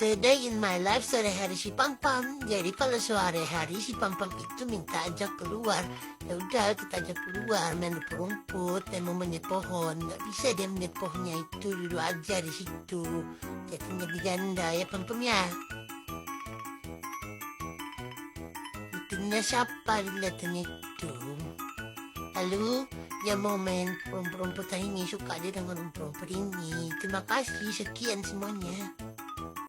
Today in my life, sore-hari si Pampam. Jadi kalau sore-hari si Pampam itu minta ajak keluar. Ya udah kita ajak keluar main di rumput, dan mau manjat pohon. Nggak bisa dia manjat pohonnya itu, duduk aja di situ. Jadinya diganda ya Pampam ya. Itunya siapa dilihatnya itu? Lalu dia mau main rumput-rumputan ini, suka dia dengan rumput-rumput ini. Terima kasih, sekian semuanya.